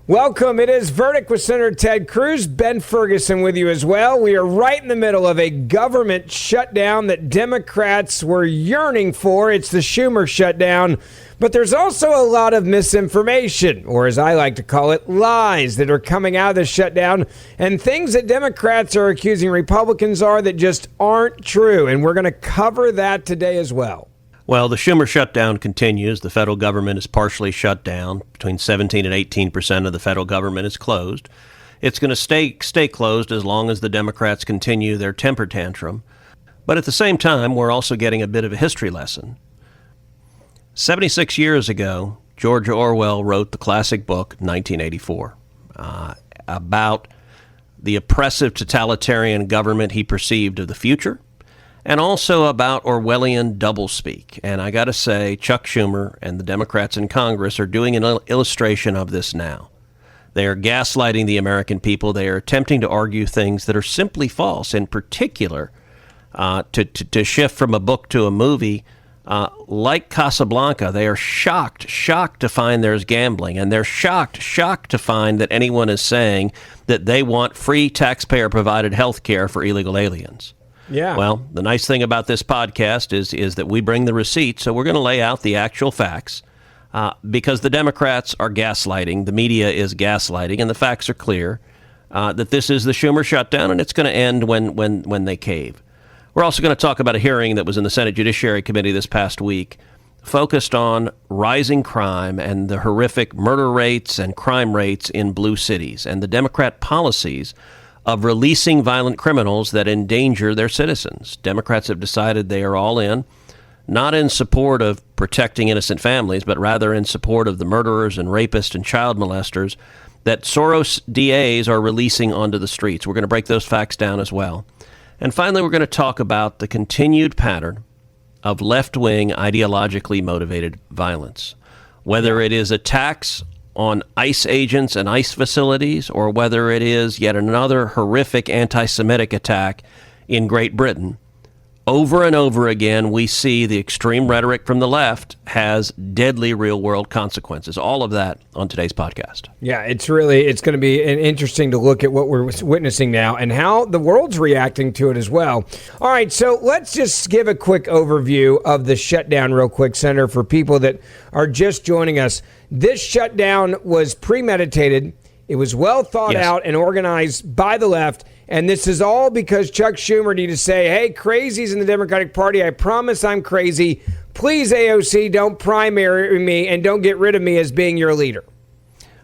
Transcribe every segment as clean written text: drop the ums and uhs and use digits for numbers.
Welcome. It is Verdict with Senator Ted Cruz. Ben Ferguson with you as well. We are right in the middle of a government shutdown that Democrats were yearning for. It's the Schumer shutdown. But there's also a lot of misinformation, or as I like to call it, lies that are coming out of the shutdown, and things that Democrats are accusing Republicans are that just aren't true. And we're going to cover that today as well. Well, the Schumer shutdown continues. The federal government is partially shut down. Between 17 and 18% of the federal government is closed. It's going to stay closed as long as the Democrats continue their temper tantrum. But at the same time, we're also getting a bit of a history lesson. 76 years ago, George Orwell wrote the classic book, 1984, about the oppressive totalitarian government he perceived of the future, and also about Orwellian doublespeak. And I got to say, Chuck Schumer and the Democrats in Congress are doing an illustration of this now. They are gaslighting the American people. They are attempting to argue things that are simply false. In particular, to shift from a book to a movie, like Casablanca, they are shocked to find there's gambling. And they're shocked to find that anyone is saying that they want free taxpayer-provided health care for illegal aliens. Yeah. Well, the nice thing about this podcast is that we bring the receipts, so we're going to lay out the actual facts because the Democrats are gaslighting, the media is gaslighting, and the facts are clear that this is the Schumer shutdown, and it's going to end when they cave. We're also going to talk about a hearing that was in the Senate Judiciary Committee this past week, focused on rising crime and the horrific murder rates and crime rates in blue cities, and the Democrat policies of releasing violent criminals that endanger their citizens. Democrats have decided they are all in, not in support of protecting innocent families, but rather in support of the murderers and rapists and child molesters that Soros DAs are releasing onto the streets. We're going to break those facts down as well. And finally, we're going to talk about the continued pattern of left-wing ideologically motivated violence, whether it is attacks on ICE agents and ICE facilities, or whether it is yet another horrific anti-Semitic attack in Great Britain. Over and over again, we see the extreme rhetoric from the left has deadly real-world consequences. All of that on today's podcast. Yeah, it's going to be interesting to look at what we're witnessing now and how the world's reacting to it as well. All right, so let's just give a quick overview of the shutdown real quick, Senator, for people that are just joining us. This shutdown was premeditated. It was well thought out and organized by the left. And this is all because Chuck Schumer needed to say, hey, crazies in the Democratic Party, I promise I'm crazy. Please, AOC, don't primary me and don't get rid of me as being your leader.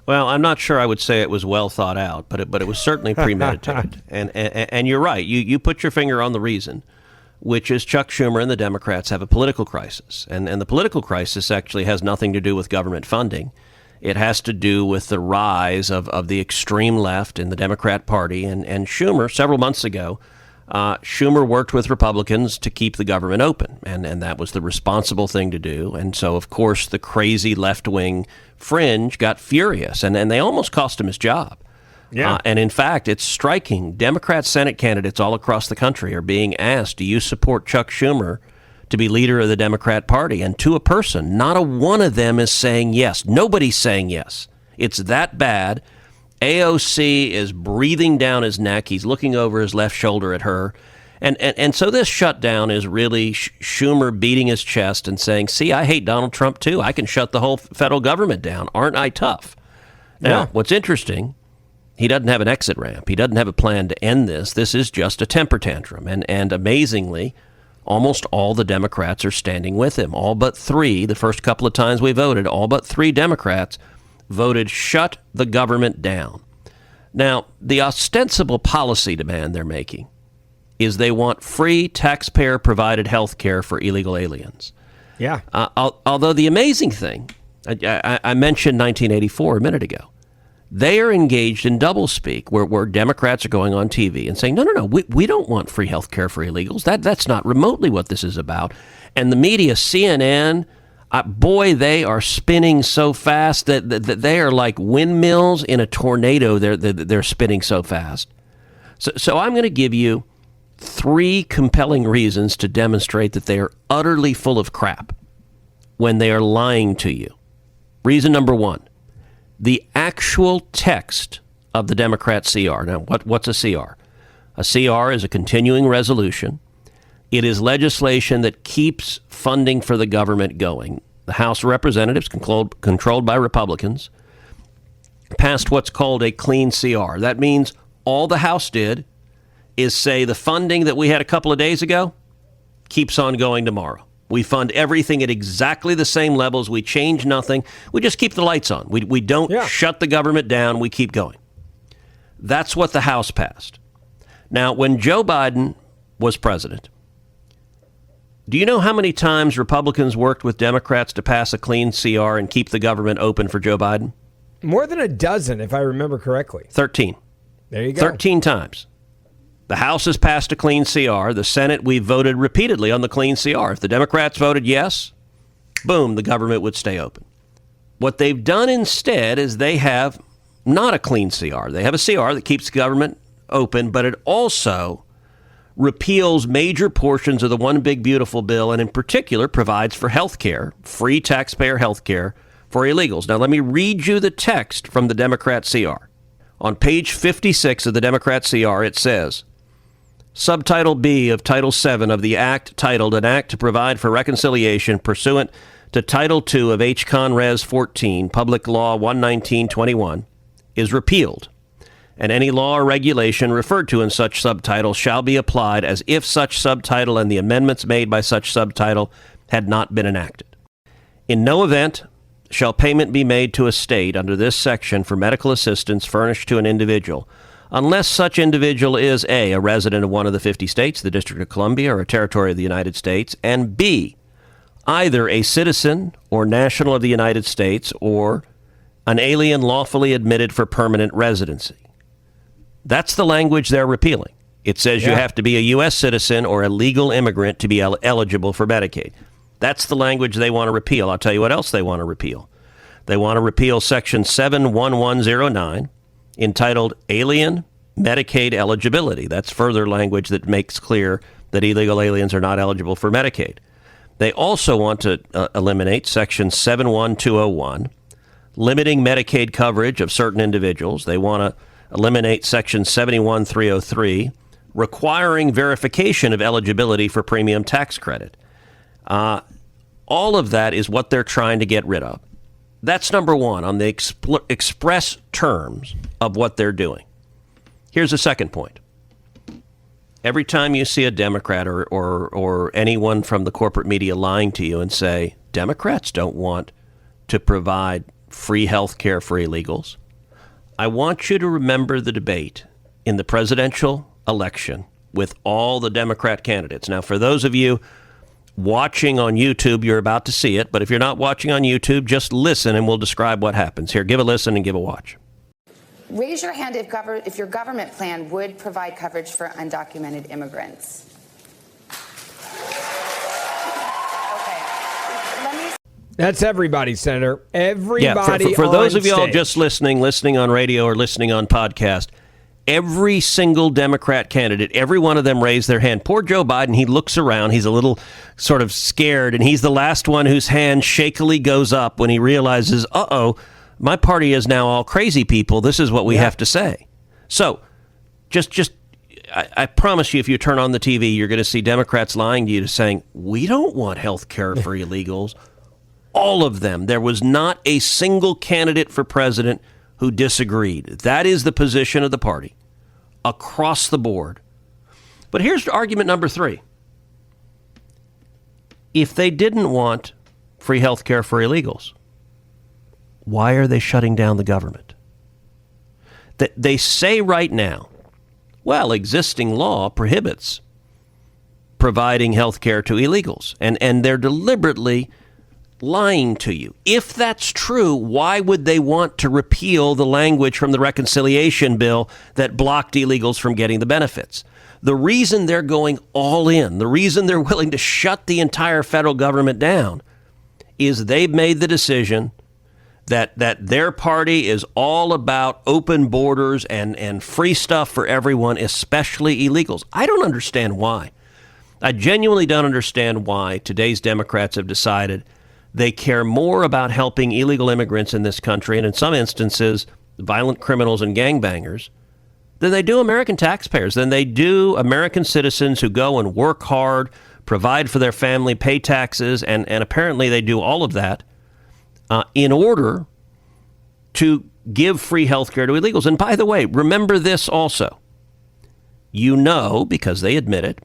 Well, I'm not sure I would say it was well thought out, but it was certainly premeditated. and you're right. You put your finger on the reason, which is Chuck Schumer and the Democrats have a political crisis. And the political crisis actually has nothing to do with government funding. It has to do with the rise of the extreme left in the Democrat Party. And Schumer, several months ago, Schumer worked with Republicans to keep the government open. And that was the responsible thing to do. And so, of course, the crazy left-wing fringe got furious. And they almost cost him his job. Yeah. And in fact, it's striking. Democrat Senate candidates all across the country are being asked, do you support Chuck Schumer to be leader of the Democrat Party? And to a person, not a one of them is saying yes. Nobody's saying yes. It's that bad. AOC is breathing down his neck. He's looking over his left shoulder at her. And so this shutdown is really Schumer beating his chest and saying, see, I hate Donald Trump too. I can shut the whole federal government down. Aren't I tough? Now, what's interesting, he doesn't have an exit ramp. He doesn't have a plan to end this. This is just a temper tantrum. And amazingly, almost all the Democrats are standing with him. All but three, the first couple of times we voted, all but three Democrats voted shut the government down. Now, the ostensible policy demand they're making is they want free taxpayer-provided health care for illegal aliens. Yeah. Although the amazing thing, I mentioned 1984 a minute ago. They are engaged in doublespeak, where Democrats are going on TV and saying, no, we don't want free health care for illegals. That's not remotely what this is about. And the media, CNN, boy, they are spinning so fast that they are like windmills in a tornado. They're spinning so fast. So I'm going to give you three compelling reasons to demonstrate that they are utterly full of crap when they are lying to you. Reason number one, the actual text of the Democrat CR. Now, what's a CR? A CR is a continuing resolution. It is legislation that keeps funding for the government going. The House of Representatives, controlled by Republicans, passed what's called a clean CR. That means all the House did is say the funding that we had a couple of days ago keeps on going tomorrow. We fund everything at exactly the same levels. We change nothing. We just keep the lights on. We don't shut the government down. We keep going. That's what the House passed. Now, when Joe Biden was president, do you know how many times Republicans worked with Democrats to pass a clean CR and keep the government open for Joe Biden? More than a dozen, if I remember correctly. 13. There you go. 13 times. The House has passed a clean CR. The Senate, we voted repeatedly on the clean CR. If the Democrats voted yes, boom, the government would stay open. What they've done instead is they have not a clean CR. They have a CR that keeps the government open, but it also repeals major portions of the One Big Beautiful Bill, and in particular provides for health care, free taxpayer health care for illegals. Now, let me read you the text from the Democrat CR. On page 56 of the Democrat CR, it says, Subtitle B of Title VII of the Act titled An Act to Provide for Reconciliation pursuant to Title II of H. Con. Res. 14, Public Law 11921, is repealed, and any law or regulation referred to in such subtitle shall be applied as if such subtitle and the amendments made by such subtitle had not been enacted. In no event shall payment be made to a state under this section for medical assistance furnished to an individual, unless such individual is A, a resident of one of the 50 states, the District of Columbia, or a territory of the United States, and B, either a citizen or national of the United States or an alien lawfully admitted for permanent residency. That's the language they're repealing. It says you have to be a U.S. citizen or a legal immigrant to be eligible for Medicaid. That's the language they want to repeal. I'll tell you what else they want to repeal. They want to repeal Section 71109, entitled Alien Medicaid Eligibility. That's further language that makes clear that illegal aliens are not eligible for Medicaid. They also want to eliminate Section 71201, limiting Medicaid coverage of certain individuals. They want to eliminate Section 71303, requiring verification of eligibility for premium tax credit. All of that is what they're trying to get rid of. That's number one on the express terms of what they're doing. Here's the second point. Every time you see a Democrat or anyone from the corporate media lying to you and say, Democrats don't want to provide free health care for illegals, I want you to remember the debate in the presidential election with all the Democrat candidates. Now, for those of you watching on YouTube, you're about to see it. But if you're not watching on YouTube, just listen and we'll describe what happens. Here, give a listen and give a watch. Raise your hand if your government plan would provide coverage for undocumented immigrants. That's everybody, Senator. Everybody. Yeah, for those of y'all stage. just listening on radio or listening on podcast, every single Democrat candidate, every one of them raised their hand. Poor Joe Biden, he looks around, he's a little sort of scared, and he's the last one whose hand shakily goes up when he realizes, my party is now all crazy people. This is what we have to say. So, I promise you, if you turn on the TV, you're going to see Democrats lying to you, saying, we don't want health care for illegals. All of them. There was not a single candidate for president who disagreed. That is the position of the party across the board. But here's argument number 3. If they didn't want free health care for illegals, why are they shutting down the government? They say right now, well, existing law prohibits providing health care to illegals, and they're deliberately lying to you. If that's true, why would they want to repeal the language from the reconciliation bill that blocked illegals from getting the benefits? The reason they're going all in, the reason they're willing to shut the entire federal government down, is they've made the decision that their party is all about open borders and free stuff for everyone, especially illegals. I don't understand why. I genuinely don't understand why today's Democrats have decided They care more about helping illegal immigrants in this country, and in some instances, violent criminals and gangbangers, than they do American taxpayers, than they do American citizens who go and work hard, provide for their family, pay taxes, and apparently they do all of that in order to give free health care to illegals. And by the way, remember this also. You know, because they admit it,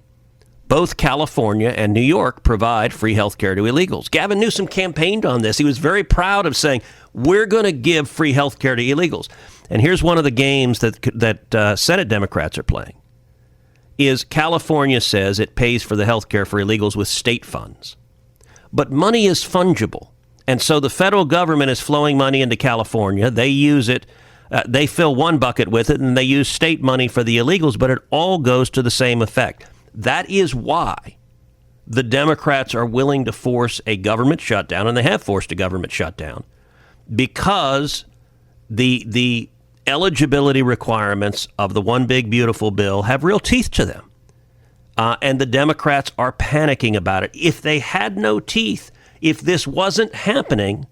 both California and New York provide free health care to illegals. Gavin Newsom campaigned on this. He was very proud of saying, we're going to give free health care to illegals. And here's one of the games that Senate Democrats are playing, is California says it pays for the health care for illegals with state funds. But money is fungible. And so the federal government is flowing money into California. They use it. They fill one bucket with it, and they use state money for the illegals, but it all goes to the same effect. That is why the Democrats are willing to force a government shutdown, and they have forced a government shutdown, because the eligibility requirements of the One Big Beautiful bill have real teeth to them. And the Democrats are panicking about it. If they had no teeth, if this wasn't happening,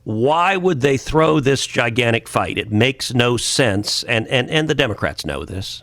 why would they throw this gigantic fight? It makes no sense, and the Democrats know this.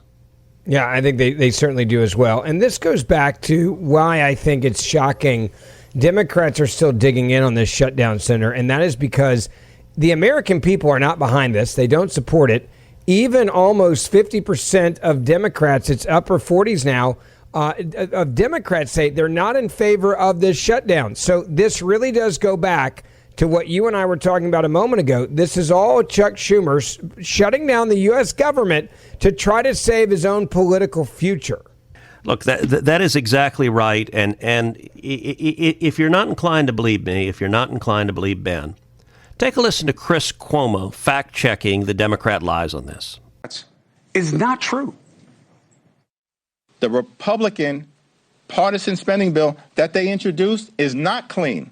Yeah, I think they certainly do as well. And this goes back to why I think it's shocking Democrats are still digging in on this shutdown center, and that is because the American people are not behind this. They don't support it. Even almost 50% of Democrats, it's upper 40s now, of Democrats say they're not in favor of this shutdown. So this really does go back to what you and I were talking about a moment ago. This is all Chuck Schumer shutting down the U.S. government to try to save his own political future. Look, that is exactly right. And if you're not inclined to believe me, if you're not inclined to believe Ben, take a listen to Chris Cuomo fact-checking the Democrat lies on this. Is not true. The Republican partisan spending bill that they introduced is not clean.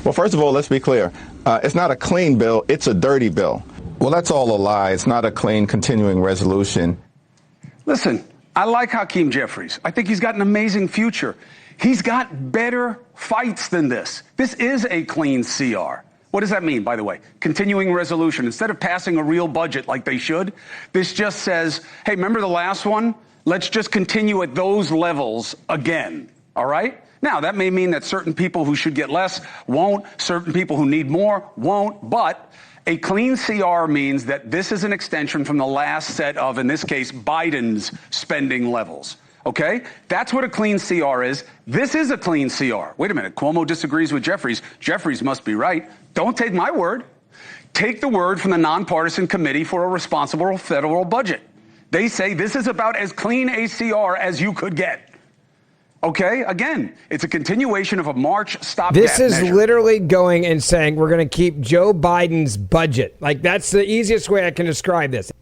Well, first of all, let's be clear. It's not a clean bill. It's a dirty bill. Well, that's all a lie. It's not a clean continuing resolution. Listen, I like Hakeem Jeffries. I think he's got an amazing future. He's got better fights than this. This is a clean CR. What does that mean, by the way? Continuing resolution. Instead of passing a real budget like they should, this just says, hey, remember the last one? Let's just continue at those levels again. All right? Now, that may mean that certain people who should get less won't, certain people who need more won't, but a clean CR means that this is an extension from the last set of, in this case, Biden's spending levels. Okay? That's what a clean CR is. This is a clean CR. Wait a minute. Cuomo disagrees with Jeffries. Jeffries must be right. Don't take my word. Take the word from the Nonpartisan Committee for a Responsible Federal Budget. They say this is about as clean a CR as you could get. Okay, again, it's a continuation of a March stopgap This is measure. literally going and saying we're going to keep Joe Biden's budget. Like, that's the easiest way I can describe this.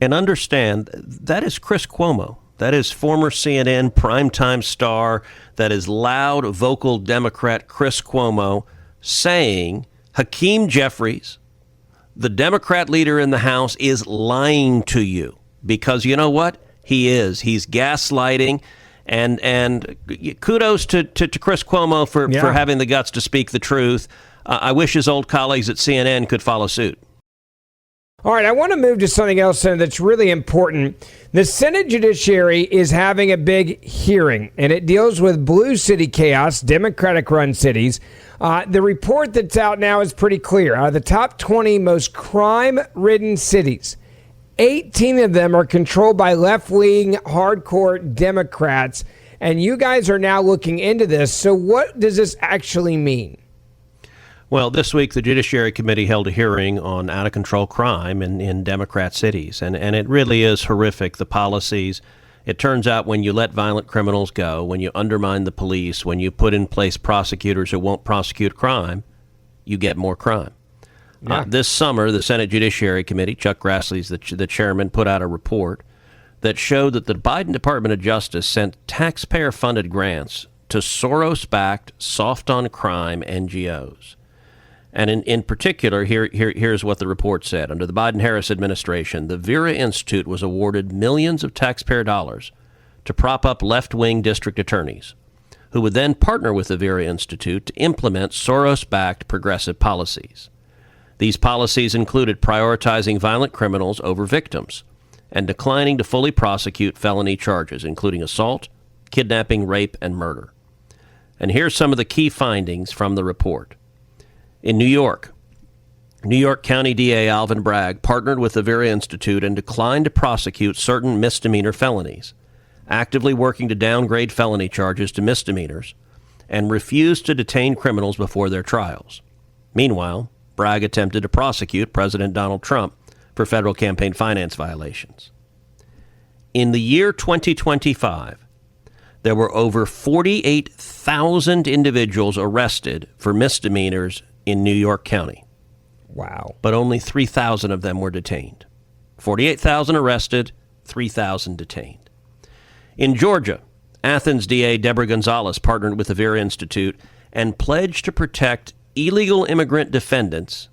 And understand, that is Chris Cuomo. That is former CNN primetime star. That is loud, vocal Democrat Chris Cuomo saying Hakeem Jeffries, the Democrat leader in the House, is lying to you. Because you know what? He is. He's gaslighting. And kudos to Chris Cuomo for having the guts to speak the truth. I wish his old colleagues at CNN could follow suit. All right, I want to move to something else that's really important. The Senate Judiciary is having a big hearing, and it deals with blue city chaos, Democratic-run cities. The report that's out now is pretty clear. Out of the top 20 most crime-ridden cities, 18 of them are controlled by left-wing, hardcore Democrats, and you guys are now looking into this. So what does this actually mean? Well, this week, the Judiciary Committee held a hearing on out-of-control crime in Democrat cities, and it really is horrific, the policies. It turns out when you let violent criminals go, when you undermine the police, when you put in place prosecutors who won't prosecute crime, you get more crime. Yeah. This summer, the Senate Judiciary Committee, Chuck Grassley's the chairman, put out a report that showed that the Biden Department of Justice sent taxpayer-funded grants to Soros-backed, soft-on-crime NGOs. And in particular, here's what the report said. Under the Biden-Harris administration, the Vera Institute was awarded millions of taxpayer dollars to prop up left-wing district attorneys who would then partner with the Vera Institute to implement Soros-backed progressive policies. These policies included prioritizing violent criminals over victims and declining to fully prosecute felony charges, including assault, kidnapping, rape, and murder. And here's some of the key findings from the report. In New York County DA Alvin Bragg partnered with the Vera Institute and declined to prosecute certain misdemeanor felonies, actively working to downgrade felony charges to misdemeanors, and refused to detain criminals before their trials. Meanwhile, Bragg attempted to prosecute President Donald Trump for federal campaign finance violations. In the year 2025, there were over 48,000 individuals arrested for misdemeanors in New York County. Wow. But only 3,000 of them were detained. 48,000 arrested, 3,000 detained. In Georgia, Athens DA Deborah Gonzalez partnered with the Vera Institute and pledged to protect illegal immigrant defendants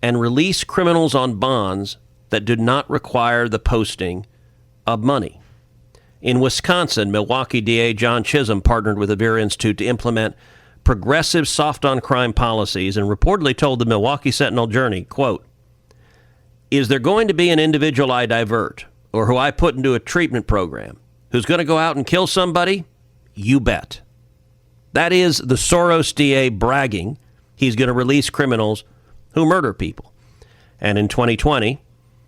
and release criminals on bonds that did not require the posting of money. In Wisconsin, Milwaukee DA John Chisholm partnered with the Vera Institute to implement progressive soft-on-crime policies and reportedly told the Milwaukee Sentinel-Journey, quote, "Is there going to be an individual I divert or who I put into a treatment program who's going to go out and kill somebody? You bet." That is the Soros DA bragging he's going to release criminals who murder people. And in 2020,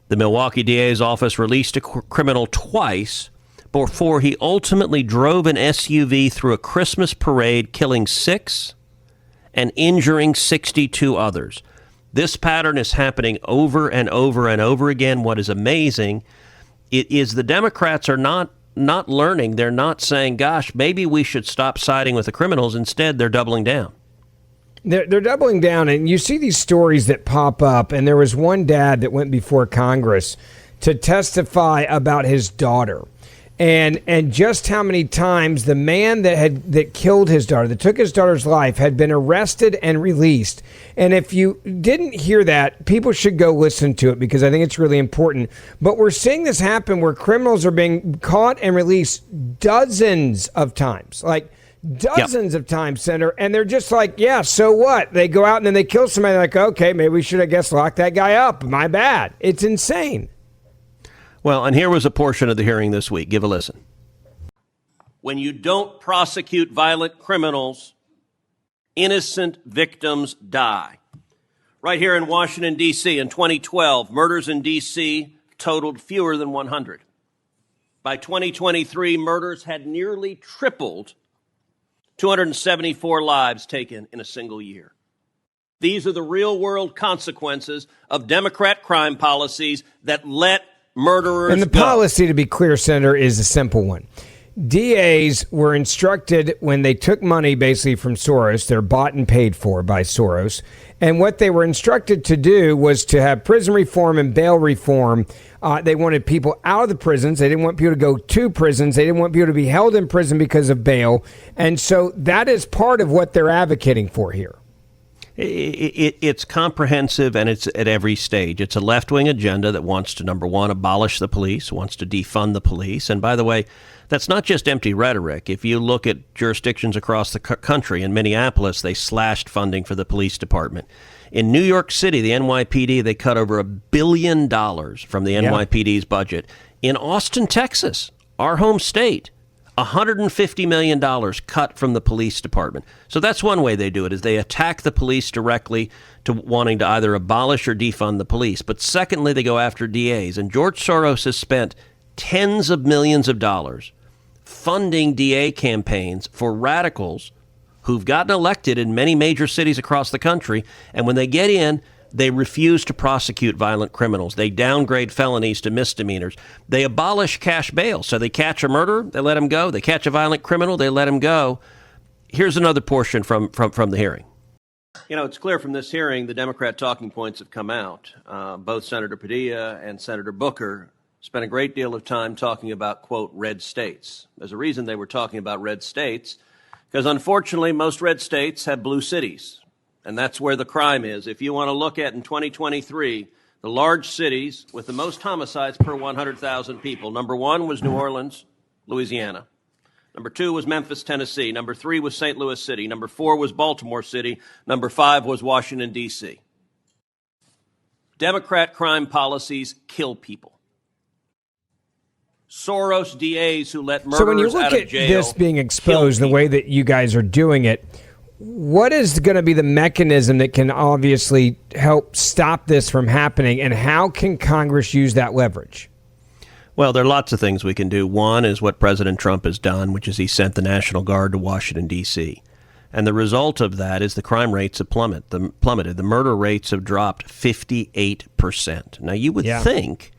the Milwaukee DA's office released a criminal twice before he ultimately drove an SUV through a Christmas parade, killing 6 and injuring 62 others. This pattern is happening over and over and over again. What is amazing is the Democrats are not learning. They're not saying, gosh, maybe we should stop siding with the criminals. Instead, they're doubling down. They're doubling down, and you see these stories that pop up, and there was one dad that went before Congress to testify about his daughter. And just how many times the man that killed his daughter, that took his daughter's life, had been arrested and released. And if you didn't hear that, people should go listen to it because I think it's really important. But we're seeing this happen where criminals are being caught and released dozens of times, like dozens of times, Senator. And they're just like, yeah, so what? They go out and then they kill somebody. Like, okay, maybe we should, I guess, lock that guy up. My bad. It's insane. Well, and here was a portion of the hearing this week. Give a listen. When you don't prosecute violent criminals, innocent victims die. Right here in Washington, D.C., in 2012, murders in D.C. totaled fewer than 100. By 2023, murders had nearly tripled, 274 lives taken in a single year. These are the real-world consequences of Democrat crime policies that let murderers And the policy, to be clear, Senator, is a simple one. DAs were instructed when they took money basically from Soros, they're bought and paid for by Soros, and what they were instructed to do was to have prison reform and bail reform. They wanted people out of the prisons. They didn't want people to go to prisons. They didn't want people to be held in prison because of bail. And so that is part of what they're advocating for here. It's comprehensive, and it's at every stage. It's a left-wing agenda that wants to, number one, abolish the police, wants to defund the police. And by the way, that's not just empty rhetoric. If you look at jurisdictions across the country, in Minneapolis, they slashed funding for the police department. In New York City, the NYPD, they cut over $1 billion from the NYPD's budget. In Austin, Texas, our home state, $150 million cut from the police department. So that's one way they do it, is they attack the police directly to wanting to either abolish or defund the police. But secondly, they go after DAs. And George Soros has spent tens of millions of dollars funding DA campaigns for radicals who've gotten elected in many major cities across the country. And when they get in, they refuse to prosecute violent criminals. They downgrade felonies to misdemeanors. They abolish cash bail. So they catch a murderer, they let him go. They catch a violent criminal, they let him go. Here's another portion from the hearing. You know, it's clear from this hearing the Democrat talking points have come out. Both Senator Padilla and Senator Booker spent a great deal of time talking about, quote, red states. There's a reason they were talking about red states, because unfortunately most red states have blue cities. And that's where the crime is. If you want to look at in 2023, the large cities with the most homicides per 100,000 people. Number one was New Orleans, Louisiana. Number 2 was Memphis, Tennessee. Number 3 was St. Louis City. Number 4 was Baltimore City. Number 5 was Washington, D.C. Democrat crime policies kill people. Soros DAs who let murderers out of jail. So when you look at this being exposed, the way that you guys are doing it, what is going to be the mechanism that can obviously help stop this from happening, and how can Congress use that leverage? Well, there are lots of things we can do. One is what President Trump has done, which is he sent the National Guard to Washington, D.C. And the result of that is the crime rates have plummeted. The murder rates have dropped 58%. Now, you would think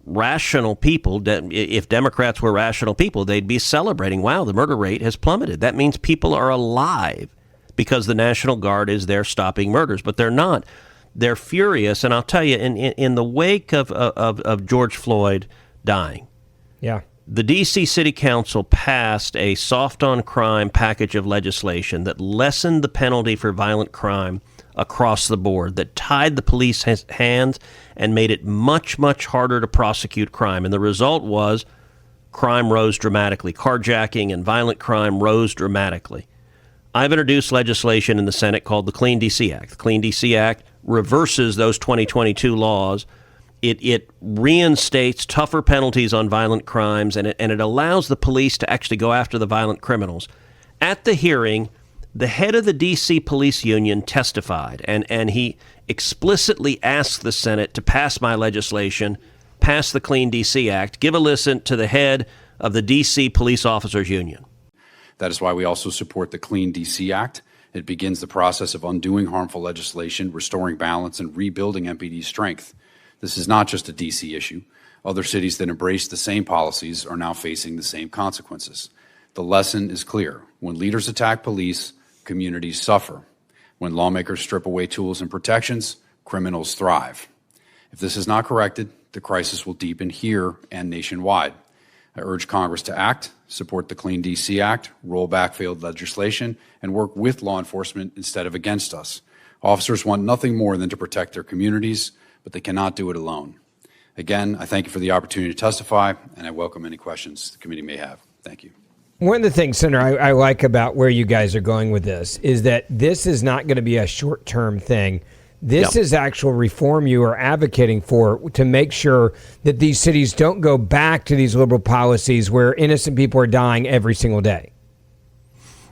rational people, if Democrats were rational people, they'd be celebrating, wow, the murder rate has plummeted. That means people are alive because the National Guard is there stopping murders. But they're not. They're furious. And I'll tell you, in the wake of George Floyd dying, the D.C. City Council passed a soft-on-crime package of legislation that lessened the penalty for violent crime across the board, that tied the police hands and made it much, much harder to prosecute crime. And the result was crime rose dramatically. Carjacking and violent crime rose dramatically. I've introduced legislation in the Senate called the Clean D.C. Act. The Clean D.C. Act reverses those 2022 laws. It reinstates tougher penalties on violent crimes, and it allows the police to actually go after the violent criminals. At the hearing, the head of the D.C. Police Union testified, and he explicitly asked the Senate to pass my legislation, pass the Clean D.C. Act. Give a listen to the head of the D.C. Police Officers Union. That is why we also support the Clean D.C. Act. It begins the process of undoing harmful legislation, restoring balance, and rebuilding MPD's strength. This is not just a D.C. issue. Other cities that embrace the same policies are now facing the same consequences. The lesson is clear. When leaders attack police, communities suffer. When lawmakers strip away tools and protections, criminals thrive. If this is not corrected, the crisis will deepen here and nationwide. I urge Congress to act, support the Clean D.C. Act, roll back failed legislation, and work with law enforcement instead of against us. Officers want nothing more than to protect their communities, but they cannot do it alone. Again, I thank you for the opportunity to testify, and I welcome any questions the committee may have. Thank you. One of the things, Senator, I like about where you guys are going with this is that this is not going to be a short-term thing. This is actual reform you are advocating for to make sure that these cities don't go back to these liberal policies where innocent people are dying every single day.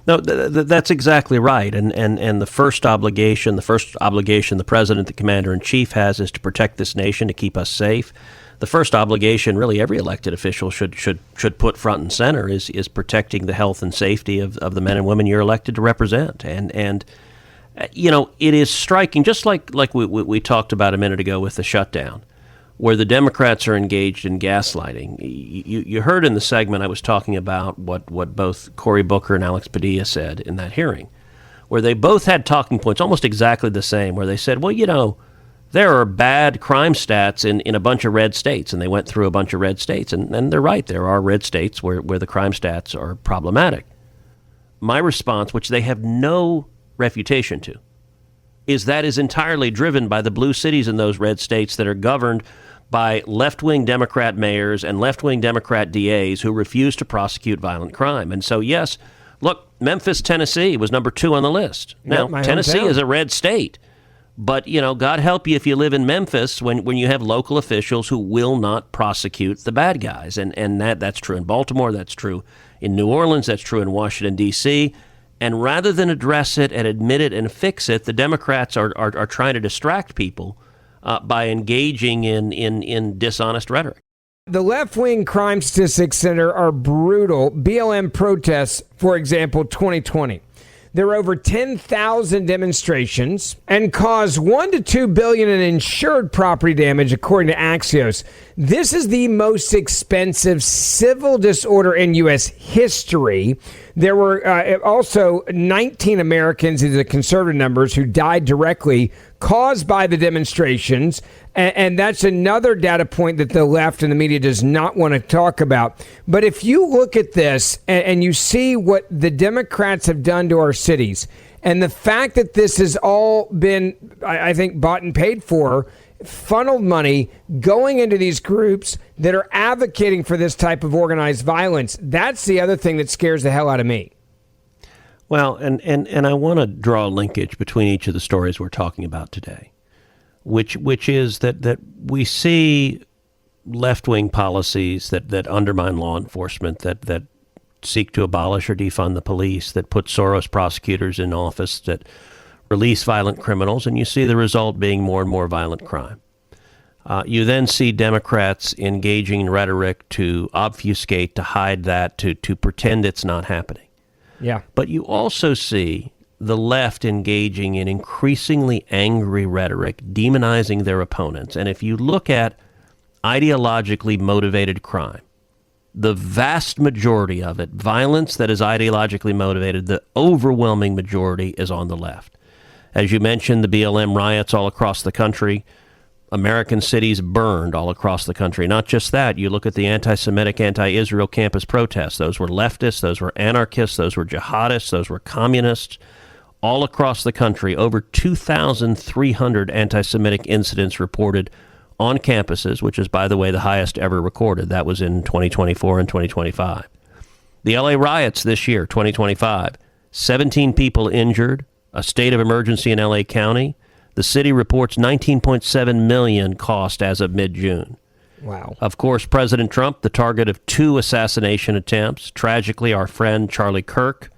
No, that's exactly right. And the first obligation the president, the commander-in-chief has is to protect this nation, to keep us safe. The first obligation really every elected official should put front and center is protecting the health and safety of the men and women you're elected to represent. And you know, it is striking, just like we talked about a minute ago with the shutdown, where the Democrats are engaged in gaslighting. You heard in the segment I was talking about what both Cory Booker and Alex Padilla said in that hearing, where they both had talking points almost exactly the same, where they said, well, you know, there are bad crime stats in a bunch of red states, and they went through a bunch of red states, and they're right, there are red states where the crime stats are problematic. My response, which they have no refutation to, is that is entirely driven by the blue cities in those red states that are governed by left-wing Democrat mayors and left-wing Democrat DAs who refuse to prosecute violent crime. And so, yes, look, Memphis, Tennessee was number 2 on the list. Now, Tennessee is a red state. But, you know, God help you if you live in Memphis when you have local officials who will not prosecute the bad guys. And that's true in Baltimore. That's true in New Orleans. That's true in Washington, D.C. And rather than address it and admit it and fix it, the Democrats are trying to distract people by engaging in dishonest rhetoric. The left-wing crime statistics center are brutal. BLM protests, for example, 2020. There were over 10,000 demonstrations and caused $1 to $2 billion in insured property damage, according to Axios. This is the most expensive civil disorder in U.S. history. There were also 19 Americans, these are the conservative numbers, who died directly caused by the demonstrations. And that's another data point that the left and the media does not want to talk about. But if you look at this and you see what the Democrats have done to our cities, and the fact that this has all been, I think, bought and paid for, funneled money going into these groups that are advocating for this type of organized violence. That's the other thing that scares the hell out of me. Well, and I want to draw a linkage between each of the stories we're talking about today, which is that we see left-wing policies that undermine law enforcement, that seek to abolish or defund the police, that put Soros prosecutors in office, that release violent criminals, and you see the result being more and more violent crime. You then see Democrats engaging in rhetoric to obfuscate, to hide that, to pretend it's not happening. Yeah. But you also see the left engaging in increasingly angry rhetoric, demonizing their opponents. And if you look at ideologically motivated crime, the vast majority of it, violence that is ideologically motivated, the overwhelming majority is on the left. As you mentioned, the BLM riots all across the country, American cities burned all across the country. Not just that, you look at the anti-Semitic, anti-Israel campus protests. Those were leftists, those were anarchists, those were jihadists, those were communists. All across the country, over 2,300 anti-Semitic incidents reported on campuses, which is, by the way, the highest ever recorded. That was in 2024 and 2025. The LA riots this year, 2025, 17 people injured, a state of emergency in LA County. The city reports $19.7 million cost as of mid-June. Wow. Of course, President Trump, the target of 2 assassination attempts. Tragically, our friend Charlie Kirk,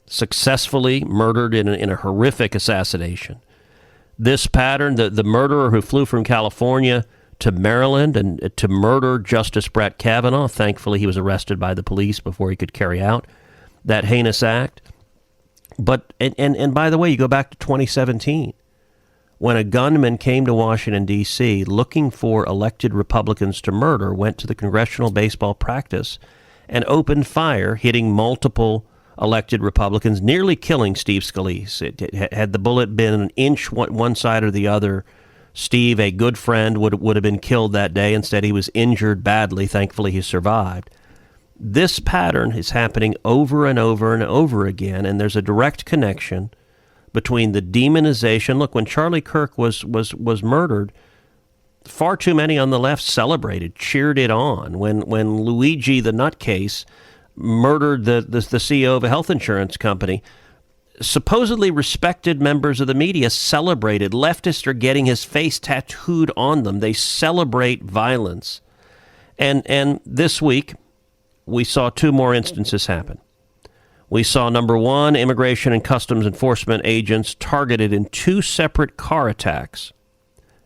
successfully murdered in a horrific assassination. This pattern, the murderer who flew from California to Maryland and to murder Justice Brett Kavanaugh, thankfully he was arrested by the police before he could carry out that heinous act. But, and by the way, you go back to 2017, when a gunman came to Washington, D.C., looking for elected Republicans to murder, went to the congressional baseball practice and opened fire, hitting multiple elected Republicans, nearly killing Steve Scalise. Had the bullet been an inch one side or the other, Steve, a good friend, would have been killed that day. Instead, he was injured badly. Thankfully, he survived. This pattern is happening over and over and over again, and there's a direct connection between the demonization. Look, when Charlie Kirk was murdered, far too many on the left celebrated, cheered it on. When Luigi the nutcase murdered the CEO of a health insurance company, supposedly respected members of the media celebrated. Leftists are getting his face tattooed on them. They celebrate violence. And this week, we saw 2 more instances happen. We saw, number one, Immigration and Customs Enforcement agents targeted in 2 separate car attacks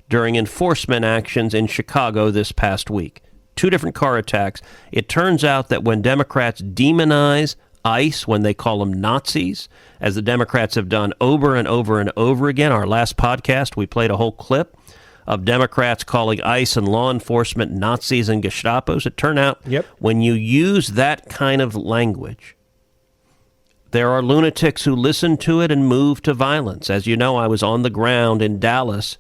during enforcement actions in Chicago this past week. 2 different car attacks. It turns out that when Democrats demonize ICE, when they call them Nazis, as the Democrats have done over and over and over again, our last podcast, we played a whole clip of Democrats calling ICE and law enforcement Nazis and Gestapos. It turned out when you use that kind of language, there are lunatics who listen to it and move to violence. As you know, I was on the ground in Dallas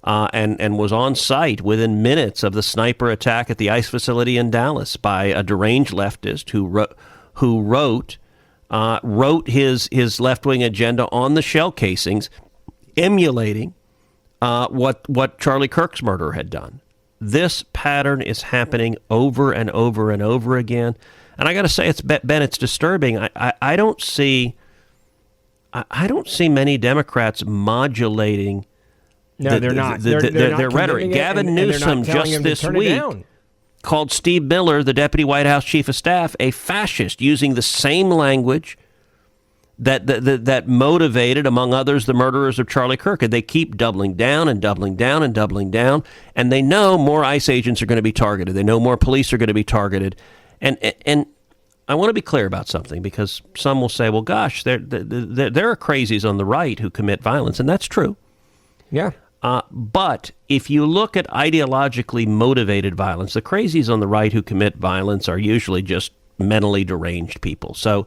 and was on site within minutes of the sniper attack at the ICE facility in Dallas by a deranged leftist who wrote his left-wing agenda on the shell casings, emulating what Charlie Kirk's murderer had done. This pattern is happening over and over and over again. And I got to say, it's disturbing. I don't see many Democrats modulating. No, they're not. Their rhetoric. Gavin Newsom just this week called Steve Miller, the deputy White House chief of staff, a fascist, using the same language that motivated, among others, the murderers of Charlie Kirk. And they keep doubling down and doubling down and doubling down. And they know more ICE agents are going to be targeted. They know more police are going to be targeted. And I want to be clear about something, because some will say, well, gosh, there are crazies on the right who commit violence, and that's true. Yeah. But if you look at ideologically motivated violence, the crazies on the right who commit violence are usually just mentally deranged people. So,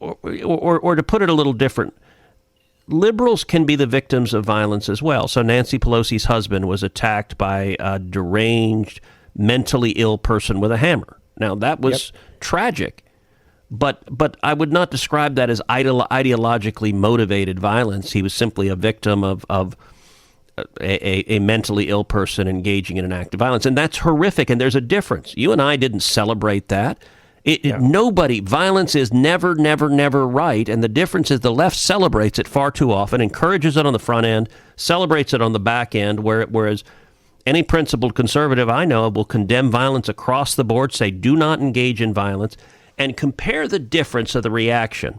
or to put it a little different, liberals can be the victims of violence as well. So Nancy Pelosi's husband was attacked by a deranged, mentally ill person with a hammer. Now, that was tragic, but I would not describe that as ideologically motivated violence. He was simply a victim of a mentally ill person engaging in an act of violence. And that's horrific. And there's a difference. You and I didn't celebrate that. Nobody, violence is never, never, never right. And the difference is the left celebrates it far too often, encourages it on the front end, celebrates it on the back end, whereas any principled conservative I know will condemn violence across the board, say do not engage in violence, and compare the difference of the reaction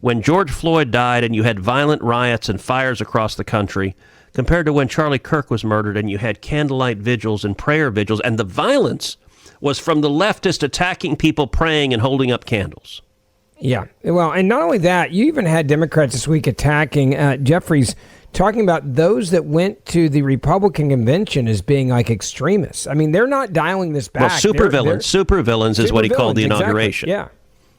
when George Floyd died and you had violent riots and fires across the country compared to when Charlie Kirk was murdered and you had candlelight vigils and prayer vigils, and the violence was from the leftist attacking people praying and holding up candles. Yeah. Well, and not only that, you even had Democrats this week attacking Jeffries, talking about those that went to the Republican convention as being like extremists. I mean, they're not dialing this back. Well, supervillains is what he called the inauguration. Exactly.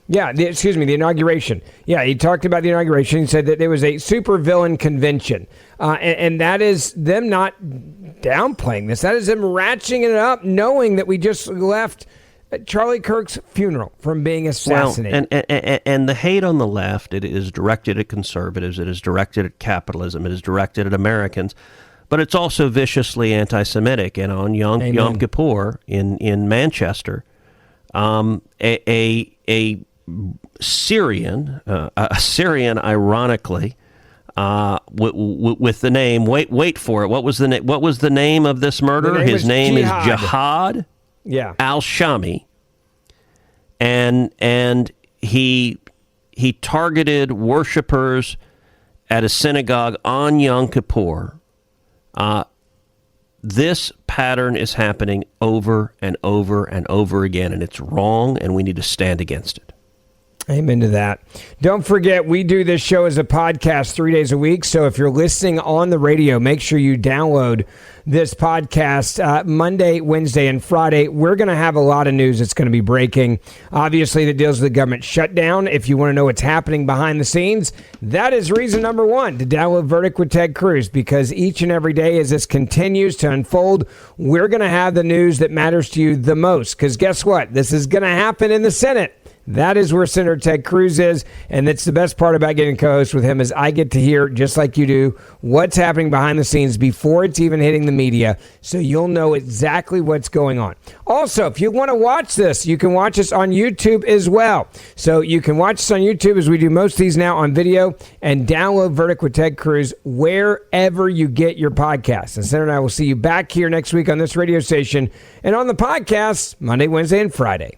Yeah. The inauguration. Yeah, he talked about the inauguration. He said that there was a supervillain convention. And that is them not downplaying this. That is them ratcheting it up, knowing that we just left Charlie Kirk's funeral from being assassinated. Well, and the hate on the left, it is directed at conservatives, it is directed at capitalism, it is directed at Americans, but it's also viciously anti-Semitic. And on Yom Kippur in Manchester, a Syrian, ironically, with the name, wait for it. What was the name of this murderer? His name is Jihad. Yeah, al-Shami, and he targeted worshipers at a synagogue on Yom Kippur. This pattern is happening over and over and over again, and it's wrong, and we need to stand against it. Amen to that. Don't forget, we do this show as a podcast 3 days a week. So if you're listening on the radio, make sure you download this podcast Monday, Wednesday, and Friday. We're going to have a lot of news that's going to be breaking. Obviously, that deals with the government shutdown. If you want to know what's happening behind the scenes, that is reason number one to download Verdict with Ted Cruz, because each and every day as this continues to unfold, we're going to have the news that matters to you the most. Because guess what? This is going to happen in the Senate. That is where Senator Ted Cruz is, and that's the best part about getting co-host with him is I get to hear, just like you do, what's happening behind the scenes before it's even hitting the media, so you'll know exactly what's going on. Also, if you want to watch this, you can watch us on YouTube as well. So you can watch us on YouTube, as we do most of these now on video, and download Verdict with Ted Cruz wherever you get your podcasts. And Senator and I will see you back here next week on this radio station and on the podcast Monday, Wednesday, and Friday.